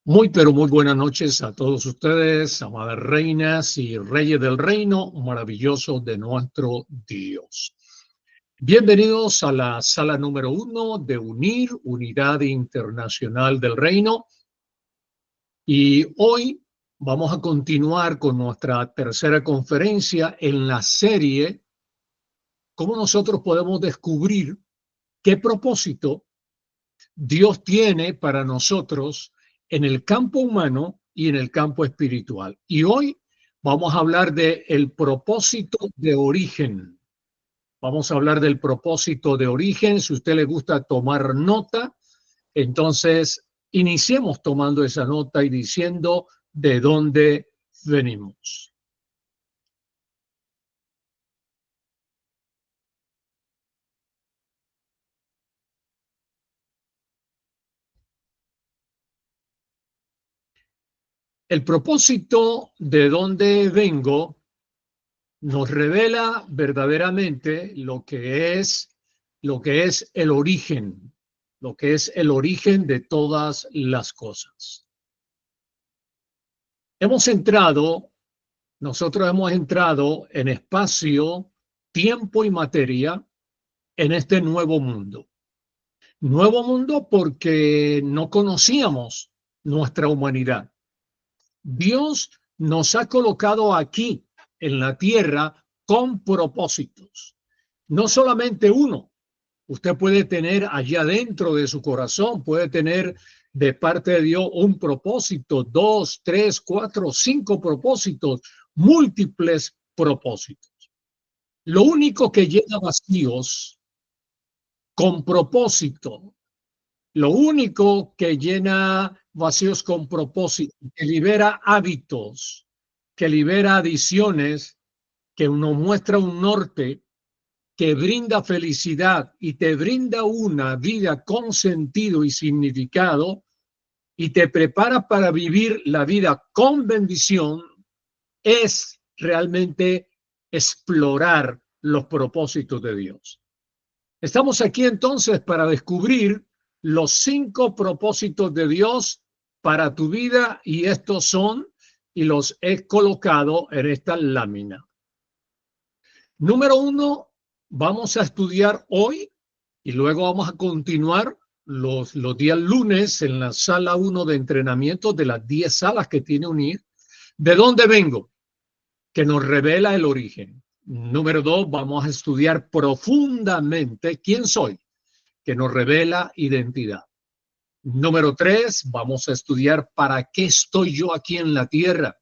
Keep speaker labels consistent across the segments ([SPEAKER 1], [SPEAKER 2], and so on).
[SPEAKER 1] Muy, pero muy buenas noches a todos ustedes, amadas reinas y reyes del reino maravilloso de nuestro Dios. Bienvenidos a la sala número 1 de UNIR, Unidad Internacional del Reino. Y hoy vamos a continuar con nuestra tercera conferencia en la serie Cómo nosotros podemos descubrir qué propósito Dios tiene para nosotros en el campo humano y en el campo espiritual. Y hoy vamos a hablar del propósito de origen. Vamos a hablar del propósito de origen. Si a usted le gusta tomar nota, entonces iniciemos tomando esa nota y diciendo de dónde venimos. El propósito de dónde vengo nos revela verdaderamente lo que es el origen, lo que es el origen de todas las cosas. Nosotros hemos entrado en espacio, tiempo y materia en este nuevo mundo. Nuevo mundo porque no conocíamos nuestra humanidad. Dios nos ha colocado aquí en la tierra con propósitos. No solamente uno. Usted puede tener allá dentro de su corazón, puede tener de parte de Dios un propósito, 2, 3, 4, 5 propósitos, múltiples propósitos. Lo único que llena vacíos con propósito, lo único que llena vacíos con propósito, que libera hábitos, que libera adicciones, que nos muestra un norte, que brinda felicidad y te brinda una vida con sentido y significado y te prepara para vivir la vida con bendición, es realmente explorar los propósitos de Dios. Estamos aquí entonces para descubrir los 5 propósitos de Dios para tu vida y estos son, y los he colocado en esta lámina. Número 1, vamos a estudiar hoy y luego vamos a continuar los días lunes en la sala 1 de entrenamiento de las 10 salas que tiene UNIR. ¿De dónde vengo? Que nos revela el origen. Número 2, vamos a estudiar profundamente quién soy, que nos revela identidad. Número 3, vamos a estudiar para qué estoy yo aquí en la tierra.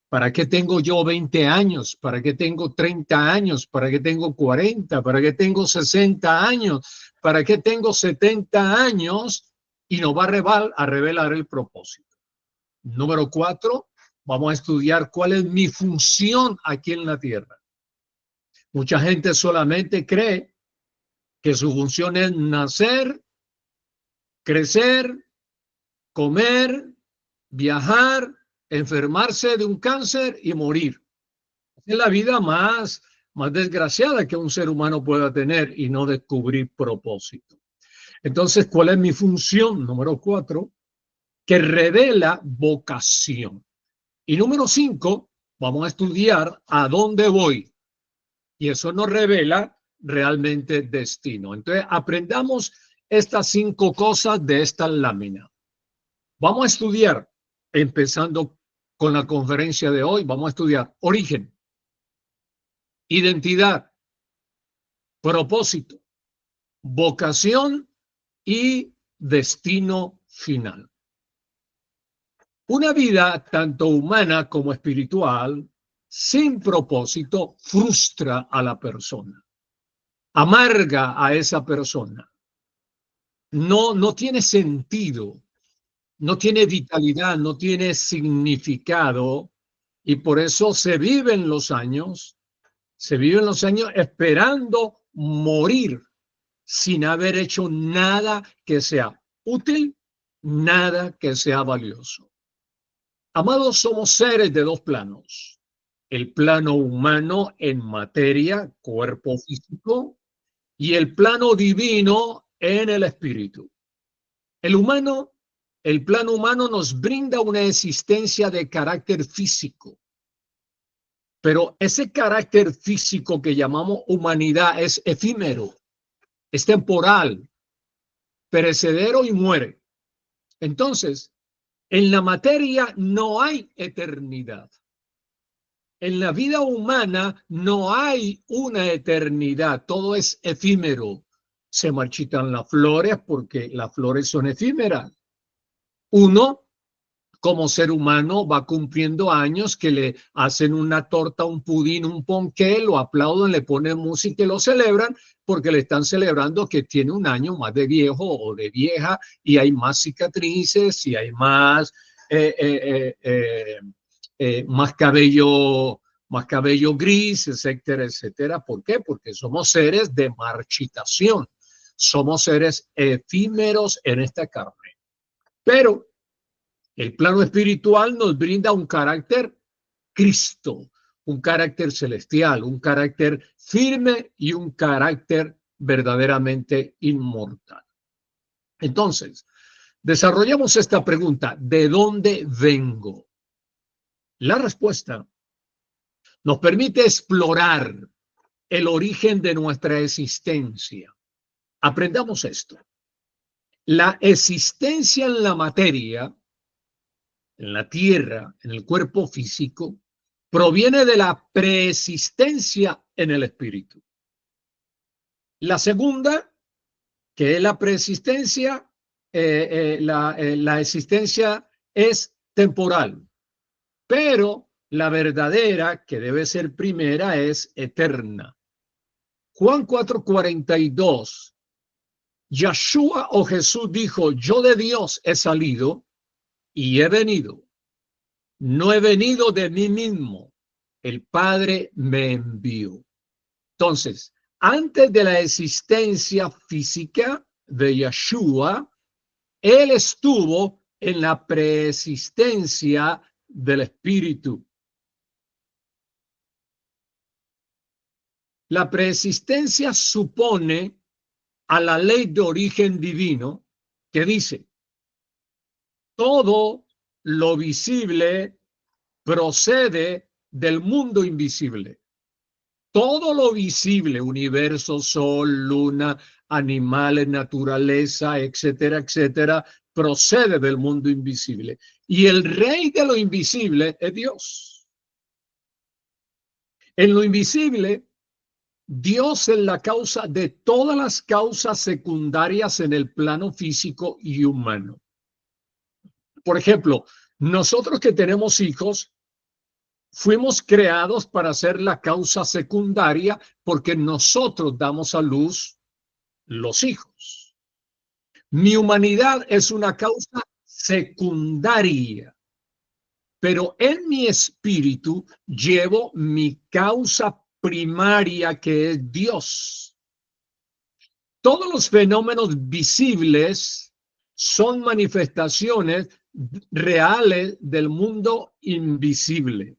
[SPEAKER 1] ¿Para qué tengo yo 20 años? ¿Para qué tengo 30 años? ¿Para qué tengo 40? ¿Para qué tengo 60 años? ¿Para qué tengo 70 años? Y nos va a revelar el propósito. Número 4, vamos a estudiar cuál es mi función aquí en la tierra. Mucha gente solamente cree que su función es nacer, crecer, comer, viajar, enfermarse de un cáncer y morir. Es la vida más desgraciada que un ser humano pueda tener y no descubrir propósito. Entonces, ¿cuál es mi función? Número 4, que revela vocación. Y número 5, vamos a estudiar a dónde voy. Y eso nos revela realmente destino. Entonces, aprendamos estas 5 cosas de esta lámina. Vamos a estudiar, empezando con la conferencia de hoy, vamos a estudiar origen, identidad, propósito, vocación y destino final. Una vida tanto humana como espiritual sin propósito frustra a la persona, amarga a esa persona. No tiene sentido, no tiene vitalidad, no tiene significado y por eso se viven los años esperando morir sin haber hecho nada que sea útil, nada que sea valioso. Amados, somos seres de 2 planos. El plano humano en materia, cuerpo físico, y el plano divino en el espíritu. El humano el plano humano nos brinda una existencia de carácter físico. Pero ese carácter físico que llamamos humanidad es efímero, es temporal, perecedero y muere. Entonces, en la materia no hay eternidad. En la vida humana no hay una eternidad, todo es efímero. Se marchitan las flores porque las flores son efímeras. Uno, como ser humano, va cumpliendo años, que le hacen una torta, un pudín, un ponqué, lo aplauden, le ponen música y lo celebran porque le están celebrando que tiene un año más de viejo o de vieja y hay más cicatrices y hay más, más cabello gris, etcétera, etcétera. ¿Por qué? Porque somos seres de marchitación, somos seres efímeros en esta carne. Pero el plano espiritual nos brinda un carácter Cristo, un carácter celestial, un carácter firme y un carácter verdaderamente inmortal. Entonces, desarrollamos esta pregunta: ¿de dónde vengo? La respuesta nos permite explorar el origen de nuestra existencia. Aprendamos esto. La existencia en la materia, en la tierra, en el cuerpo físico, proviene de la preexistencia en el espíritu. La segunda, que es la preexistencia, la existencia es temporal, pero la verdadera, que debe ser primera, es eterna. Juan 4:42, Yeshua o Jesús dijo: yo de Dios he salido y he venido. No he venido de mí mismo, el Padre me envió. Entonces, antes de la existencia física de Yeshua, Él estuvo en la preexistencia del Espíritu. La preexistencia supone a la ley de origen divino que dice: todo lo visible procede del mundo invisible. Todo lo visible, universo, sol, luna, animales, naturaleza, etcétera, etcétera, procede del mundo invisible. Y el rey de lo invisible es Dios. En lo invisible, Dios es la causa de todas las causas secundarias en el plano físico y humano. Por ejemplo, nosotros que tenemos hijos, fuimos creados para ser la causa secundaria porque nosotros damos a luz los hijos. Mi humanidad es una causa secundaria, pero en mi espíritu llevo mi causa primaria, que es Dios. Todos los fenómenos visibles son manifestaciones reales del mundo invisible.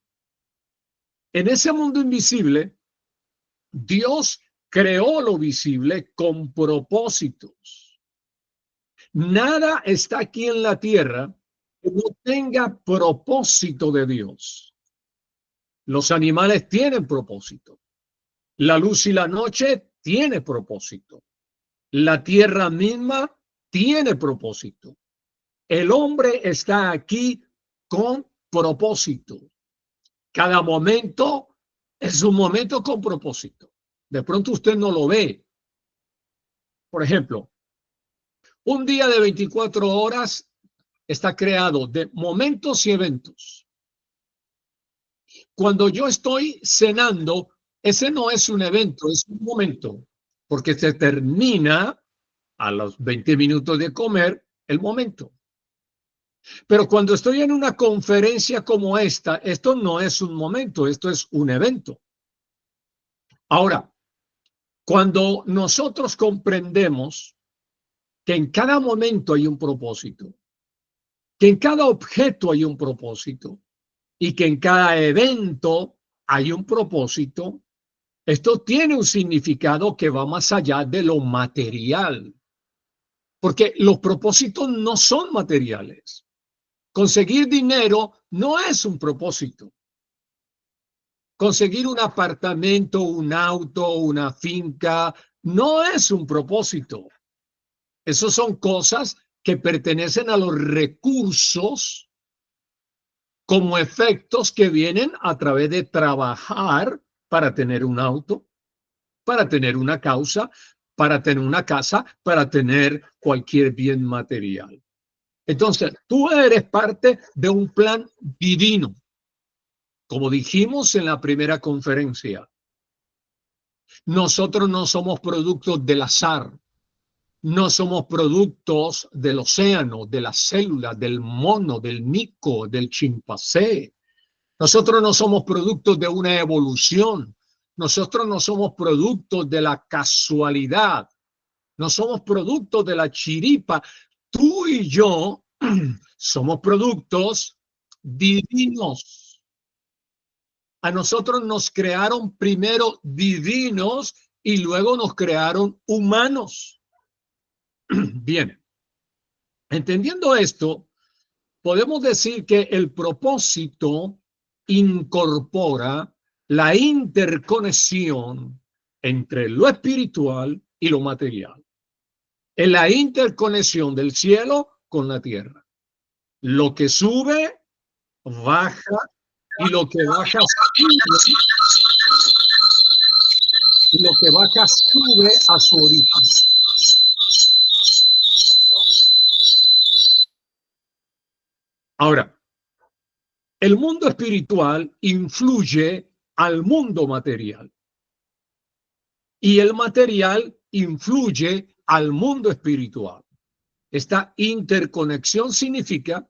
[SPEAKER 1] En ese mundo invisible, Dios creó lo visible con propósitos. Nada está aquí en la tierra que no tenga propósito de Dios. Los animales tienen propósito. La luz y la noche tiene propósito. La tierra misma tiene propósito. El hombre está aquí con propósito. Cada momento es un momento con propósito. De pronto usted no lo ve. Por ejemplo, un día de 24 horas está creado de momentos y eventos. Cuando yo estoy cenando, ese no es un evento, es un momento, porque se termina a los 20 minutos de comer el momento. Pero cuando estoy en una conferencia como esta, esto no es un momento, esto es un evento. Ahora, cuando nosotros comprendemos que en cada momento hay un propósito, que en cada objeto hay un propósito y que en cada evento hay un propósito, esto tiene un significado que va más allá de lo material. Porque los propósitos no son materiales. Conseguir dinero no es un propósito. Conseguir un apartamento, un auto, una finca, no es un propósito. Esos son cosas que pertenecen a los recursos como efectos que vienen a través de trabajar para tener un auto, para tener una causa, para tener una casa, para tener cualquier bien material. Entonces, tú eres parte de un plan divino. Como dijimos en la primera conferencia, nosotros no somos productos del azar, no somos productos del océano, de la célula, del mono, del mico, del chimpancé. Nosotros no somos productos de una evolución. Nosotros no somos productos de la casualidad. No somos productos de la chiripa. Tú y yo somos productos divinos. A nosotros nos crearon primero divinos y luego nos crearon humanos. Bien, entendiendo esto, podemos decir que el propósito incorpora la interconexión entre lo espiritual y lo material. En la interconexión del cielo con la tierra. Lo que sube, baja, y lo que baja sube, y lo que baja sube a su origen. Ahora, el mundo espiritual influye al mundo material y el material influye al mundo espiritual. Esta interconexión significa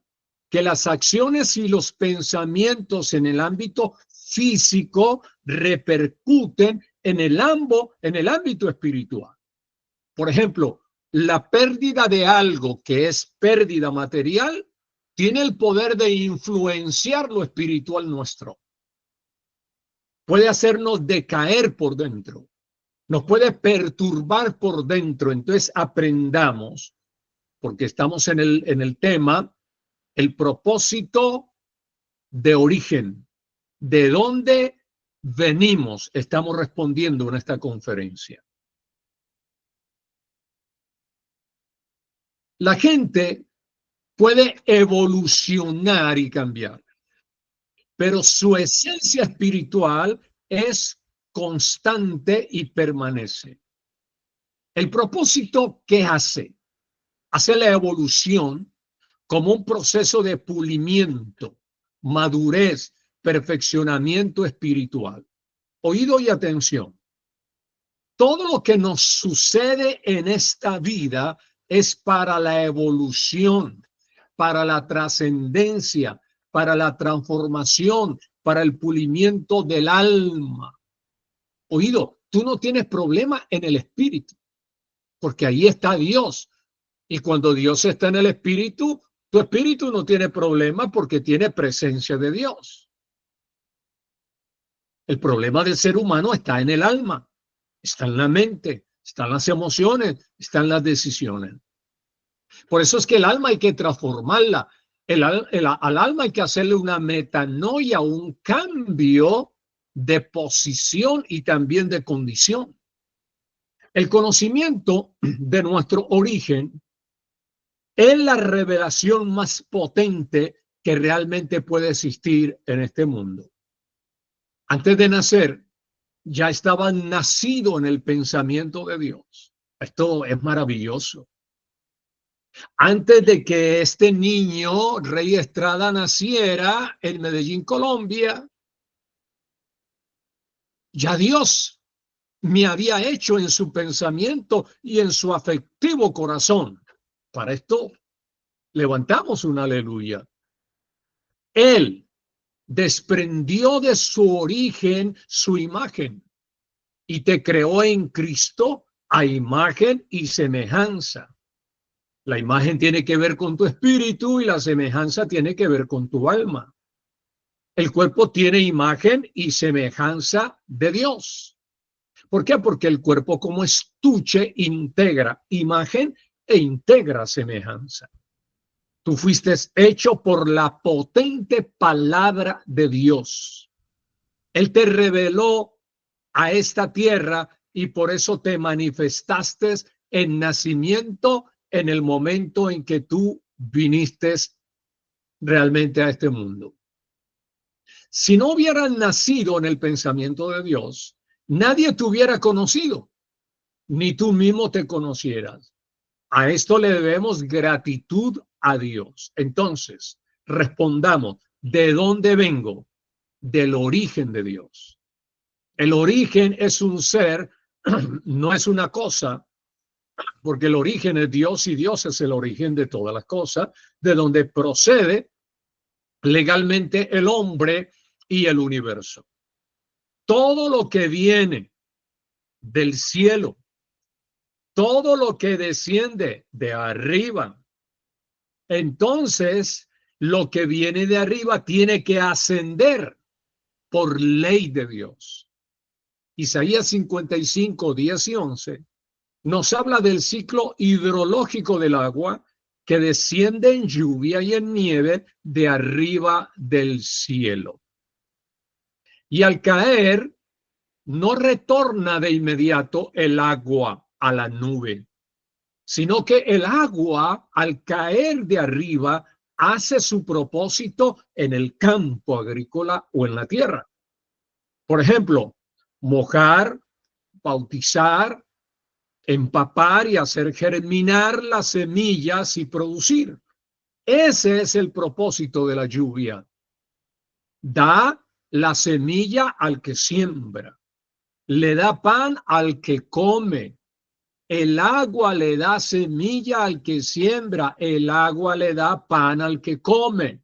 [SPEAKER 1] que las acciones y los pensamientos en el ámbito físico repercuten en el ámbito espiritual. Por ejemplo, la pérdida de algo que es pérdida material tiene el poder de influenciar lo espiritual nuestro. Puede hacernos decaer por dentro, nos puede perturbar por dentro. Entonces aprendamos, porque estamos en el tema, el propósito de origen, de dónde venimos, estamos respondiendo en esta conferencia. La gente puede evolucionar y cambiar, pero su esencia espiritual es constante y permanece. El propósito, ¿qué hace? Hace la evolución como un proceso de pulimiento, madurez, perfeccionamiento espiritual. Oído y atención. Todo lo que nos sucede en esta vida es para la evolución, para la trascendencia, para la transformación, para el pulimiento del alma. Oído, tú no tienes problema en el espíritu, porque ahí está Dios. Y cuando Dios está en el espíritu, tu espíritu no tiene problema porque tiene presencia de Dios. El problema del ser humano está en el alma, está en la mente, están las emociones, están las decisiones. Por eso es que el alma hay que transformarla. Al alma hay que hacerle una metanoia, un cambio de posición y también de condición. El conocimiento de nuestro origen es la revelación más potente que realmente puede existir en este mundo. Antes de nacer, ya estaba nacido en el pensamiento de Dios. Esto es maravilloso. Antes de que este niño, Rey Estrada, naciera en Medellín, Colombia, ya Dios me había hecho en su pensamiento y en su afectivo corazón. Para esto levantamos un aleluya. Él desprendió de su origen su imagen y te creó en Cristo a imagen y semejanza. La imagen tiene que ver con tu espíritu y la semejanza tiene que ver con tu alma. El cuerpo tiene imagen y semejanza de Dios. ¿Por qué? Porque el cuerpo como estuche integra imagen e íntegra semejanza. Tú fuiste hecho por la potente palabra de Dios. Él te reveló a esta tierra y por eso te manifestaste en nacimiento en el momento en que tú viniste realmente a este mundo. Si no hubieran nacido en el pensamiento de Dios, nadie te hubiera conocido, ni tú mismo te conocieras. A esto le debemos gratitud a Dios. Entonces, respondamos, ¿de dónde vengo? Del origen de Dios. El origen es un ser, no es una cosa, porque el origen es Dios y Dios es el origen de todas las cosas, de donde procede legalmente el hombre y el universo. Todo lo que viene del cielo, todo lo que desciende de arriba, entonces lo que viene de arriba tiene que ascender por ley de Dios. Isaías 55, 10 y 11 nos habla del ciclo hidrológico del agua que desciende en lluvia y en nieve de arriba del cielo. Y al caer, no retorna de inmediato el agua a la nube, sino que el agua, al caer de arriba, hace su propósito en el campo agrícola o en la tierra. Por ejemplo, mojar, bautizar, empapar y hacer germinar las semillas y producir. Ese es el propósito de la lluvia. Da la semilla al que siembra, le da pan al que come. El agua le da semilla al que siembra, el agua le da pan al que come.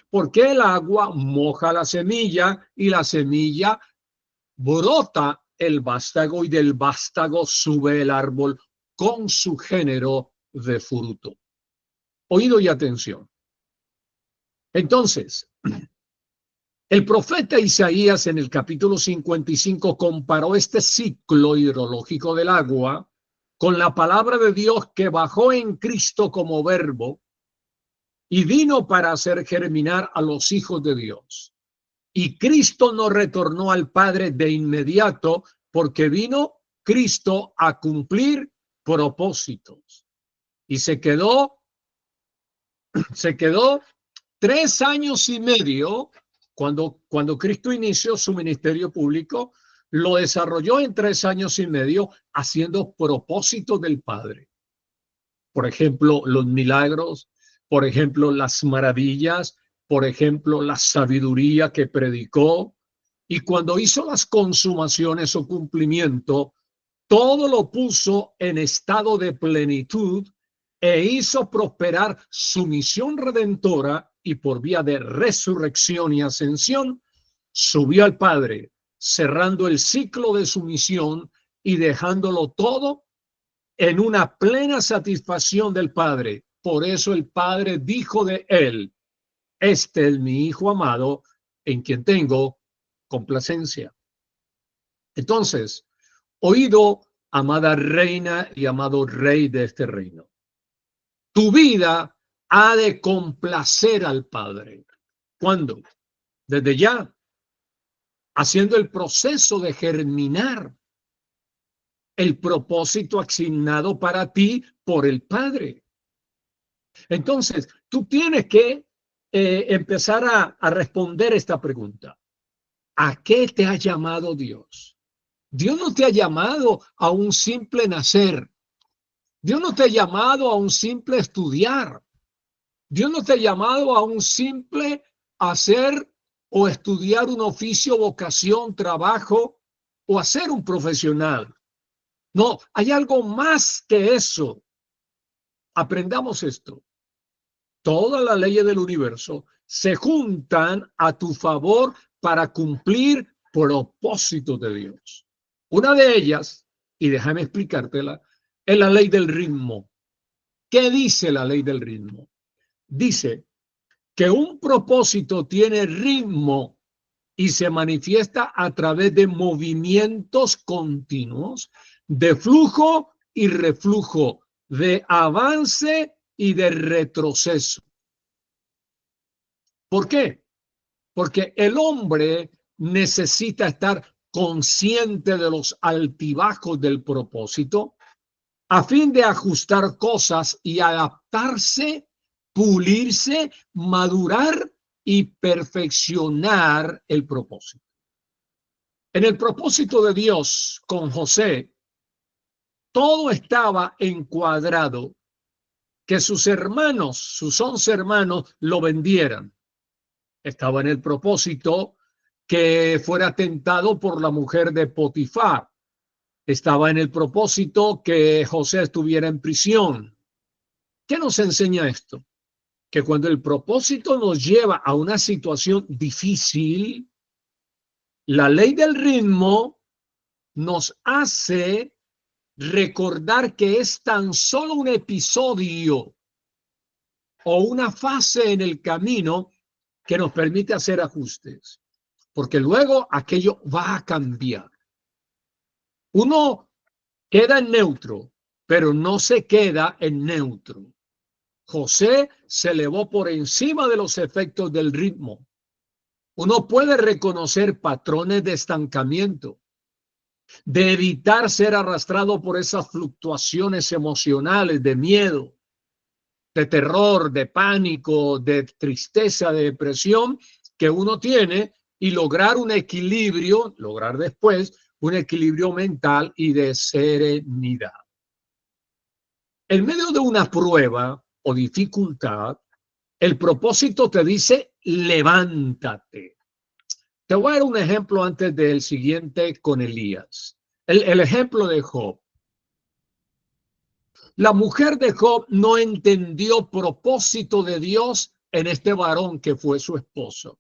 [SPEAKER 1] Porque el agua moja la semilla y la semilla brota el vástago y del vástago sube el árbol con su género de fruto. Oído y atención. Entonces, el profeta Isaías en el capítulo 55 comparó este ciclo hidrológico del agua con la palabra de Dios que bajó en Cristo como verbo y vino para hacer germinar a los hijos de Dios. Y Cristo no retornó al Padre de inmediato porque vino Cristo a cumplir propósitos. Y se quedó 3 años y medio cuando Cristo inició su ministerio público, lo desarrolló en 3 años y medio haciendo propósitos del Padre. Por ejemplo, los milagros, por ejemplo, las maravillas, por ejemplo, la sabiduría que predicó. Y cuando hizo las consumaciones o cumplimiento, todo lo puso en estado de plenitud e hizo prosperar su misión redentora y por vía de resurrección y ascensión, subió al Padre, cerrando el ciclo de su misión y dejándolo todo en una plena satisfacción del Padre. Por eso el Padre dijo de él, este es mi Hijo amado, en quien tengo complacencia. Entonces, oído, amada reina y amado rey de este reino, tu vida ha de complacer al Padre. ¿Cuándo? Desde ya, haciendo el proceso de germinar el propósito asignado para ti por el Padre. Entonces, tú tienes que empezar a responder esta pregunta. ¿A qué te ha llamado Dios? Dios no te ha llamado a un simple nacer. Dios no te ha llamado a un simple estudiar. Dios no te ha llamado a un simple hacer o estudiar un oficio, vocación, trabajo o hacer un profesional. No, hay algo más que eso. Aprendamos esto. Todas las leyes del universo se juntan a tu favor para cumplir propósitos de Dios. Una de ellas, y déjame explicártela, es la ley del ritmo. ¿Qué dice la ley del ritmo? Dice que un propósito tiene ritmo y se manifiesta a través de movimientos continuos de flujo y reflujo de avance y de retroceso. ¿Por qué? Porque el hombre necesita estar consciente de los altibajos del propósito a fin de ajustar cosas y adaptarse, pulirse, madurar y perfeccionar el propósito. En el propósito de Dios con José, todo estaba encuadrado, que sus hermanos, sus 11 hermanos, lo vendieran. Estaba en el propósito que fuera tentado por la mujer de Potifar. Estaba en el propósito que José estuviera en prisión. ¿Qué nos enseña esto? Que cuando el propósito nos lleva a una situación difícil, la ley del ritmo nos hace recordar que es tan solo un episodio o una fase en el camino que nos permite hacer ajustes, porque luego aquello va a cambiar. Uno queda en neutro, pero no se queda en neutro. José se elevó por encima de los efectos del ritmo. Uno puede reconocer patrones de estancamiento, de evitar ser arrastrado por esas fluctuaciones emocionales de miedo, de terror, de pánico, de tristeza, de depresión que uno tiene y lograr un equilibrio, lograr después un equilibrio mental y de serenidad. En medio de una prueba o dificultad, el propósito te dice, levántate. Te voy a dar un ejemplo antes del siguiente con Elías. El ejemplo de Job. La mujer de Job no entendió propósito de Dios en este varón que fue su esposo.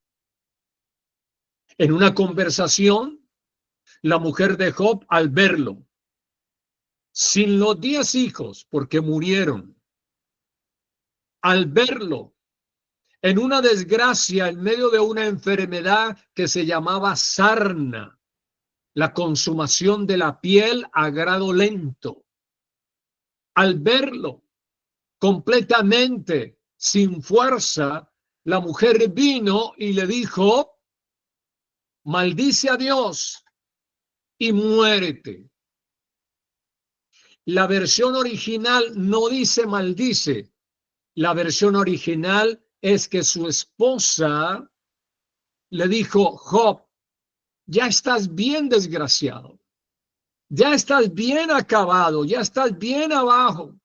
[SPEAKER 1] En una conversación, la mujer de Job, al verlo, sin los 10 hijos, porque murieron, al verlo, en una desgracia, en medio de una enfermedad que se llamaba sarna, la consumación de la piel a grado lento. Al verlo completamente sin fuerza, la mujer vino y le dijo, maldice a Dios y muérete. La versión original no dice maldice. La versión original es que su esposa le dijo, Job, ya estás bien desgraciado, ya estás bien acabado, ya estás bien abajo.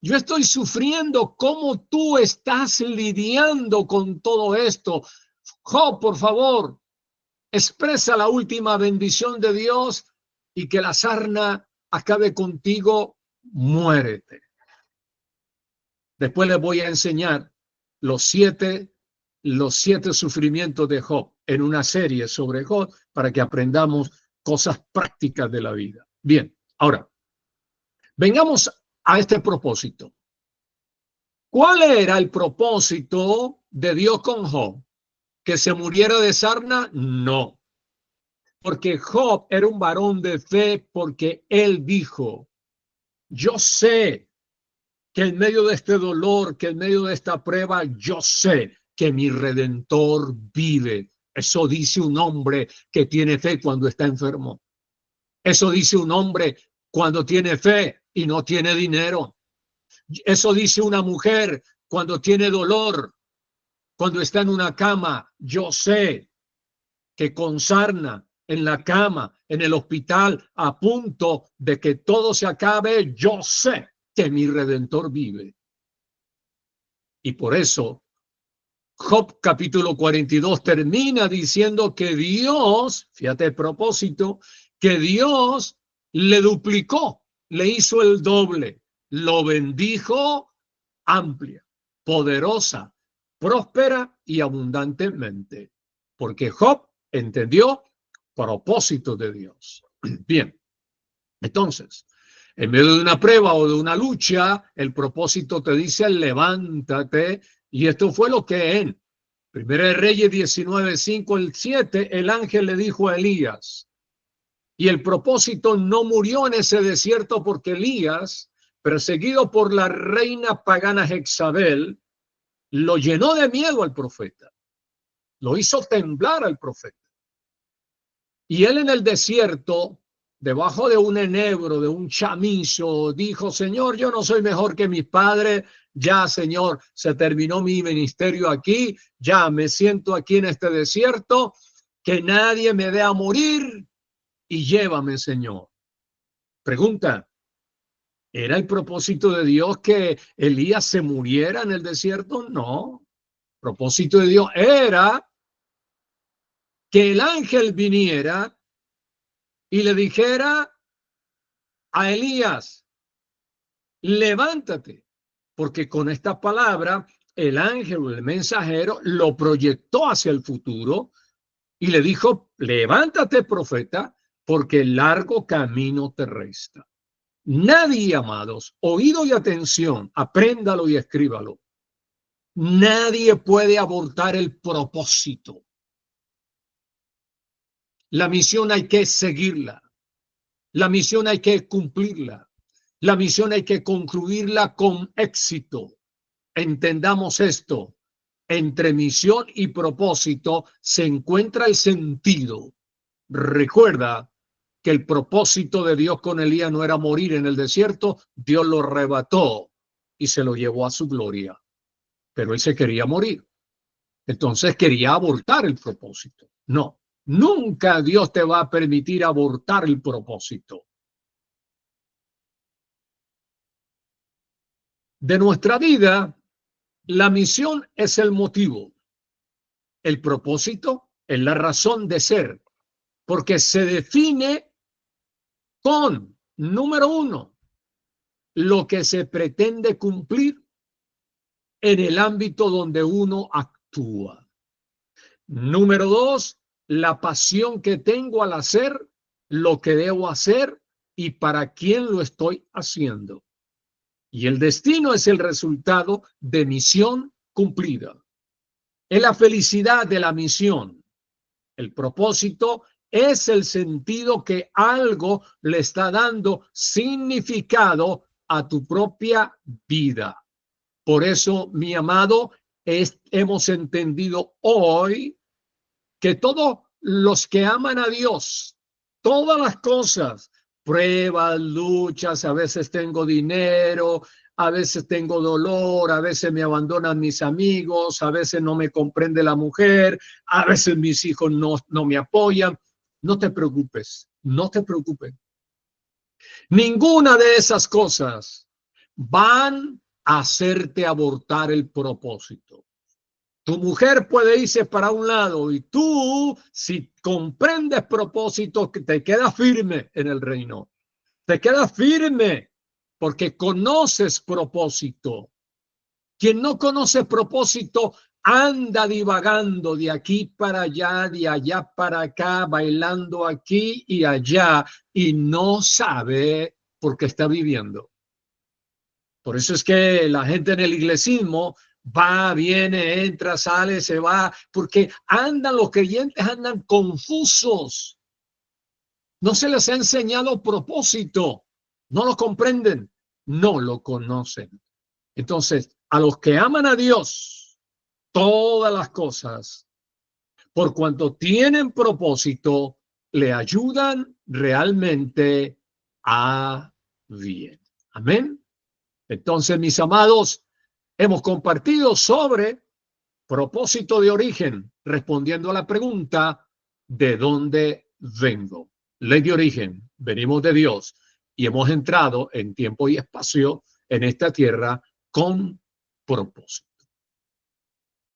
[SPEAKER 1] Yo estoy sufriendo cómo tú estás lidiando con todo esto. Job, por favor, expresa la última bendición de Dios y que la sarna acabe contigo, muérete. Después les voy a enseñar los siete sufrimientos de Job en una serie sobre Job para que aprendamos cosas prácticas de la vida. Bien, ahora, vengamos a este propósito. ¿Cuál era el propósito de Dios con Job? ¿Que se muriera de sarna? No. Porque Job era un varón de fe porque él dijo, yo sé que en medio de este dolor, que en medio de esta prueba, yo sé que mi Redentor vive. Eso dice un hombre que tiene fe cuando está enfermo. Eso dice un hombre cuando tiene fe y no tiene dinero. Eso dice una mujer cuando tiene dolor, cuando está en una cama. Yo sé que con sarna en la cama, en el hospital, a punto de que todo se acabe, yo sé que mi Redentor vive. Y por eso Job capítulo 42 termina diciendo que Dios, fíjate el propósito, que Dios le duplicó, le hizo el doble, lo bendijo amplia, poderosa, próspera y abundantemente, porque Job entendió propósito de Dios. Bien, entonces, en medio de una prueba o de una lucha, el propósito te dice levántate, y esto fue lo que en 1 Reyes 19, 5 al 7, el ángel le dijo a Elías, y el propósito no murió en ese desierto porque Elías perseguido por la reina pagana Jezabel, lo llenó de miedo al profeta, lo hizo temblar al profeta. Y él en el desierto, debajo de un enebro, de un chamizo, dijo: Señor, yo no soy mejor que mis padres, ya, Señor, se terminó mi ministerio aquí, ya me siento aquí en este desierto, que nadie me vea morir y llévame, Señor. Pregunta: ¿era el propósito de Dios que Elías se muriera en el desierto? No. El propósito de Dios era que el ángel viniera y le dijera a Elías: levántate, porque con esta palabra el ángel o el mensajero lo proyectó hacia el futuro y le dijo: levántate, profeta, porque el largo camino te resta. Nadie, amados, oído y atención, apréndalo y escríbalo. Nadie puede abortar el propósito. La misión hay que seguirla. La misión hay que cumplirla. La misión hay que concluirla con éxito. Entendamos esto. Entre misión y propósito se encuentra el sentido. Recuerda que el propósito de Dios con Elías no era morir en el desierto. Dios lo arrebató y se lo llevó a su gloria. Pero él se quería morir. Entonces quería abortar el propósito. No, nunca Dios te va a permitir abortar el propósito de nuestra vida. La misión es el motivo. El propósito es la razón de ser, porque se define con, número uno, lo que se pretende cumplir en el ámbito donde uno actúa. Número dos, la pasión que tengo al hacer lo que debo hacer y para quién lo estoy haciendo. Y el destino es el resultado de misión cumplida. Es la felicidad de la misión. El propósito es el sentido que algo le está dando significado a tu propia vida. Por eso, mi amado, hemos entendido hoy que todos los que aman a Dios, todas las cosas, pruebas, luchas, a veces tengo dinero, a veces tengo dolor, a veces me abandonan mis amigos, a veces no me comprende la mujer, a veces mis hijos no me apoyan. No te preocupes, no te preocupes. Ninguna de esas cosas van a hacerte abortar el propósito. Tu mujer puede irse para un lado y tú, si comprendes propósito, te quedas firme en el reino. Te quedas firme porque conoces propósito. Quien no conoce propósito anda divagando de aquí para allá, de allá para acá, bailando aquí y allá y no sabe por qué está viviendo. Por eso es que la gente en el iglesismo va, viene, entra, sale, se va, porque los creyentes andan confusos. No se les ha enseñado propósito. No lo comprenden, no lo conocen. Entonces, a los que aman a Dios, todas las cosas, por cuanto tienen propósito, le ayudan realmente a bien. Amén. Entonces, mis amados, hemos compartido sobre propósito de origen, respondiendo a la pregunta: ¿de dónde vengo? Ley de origen, venimos de Dios y hemos entrado en tiempo y espacio en esta tierra con propósito.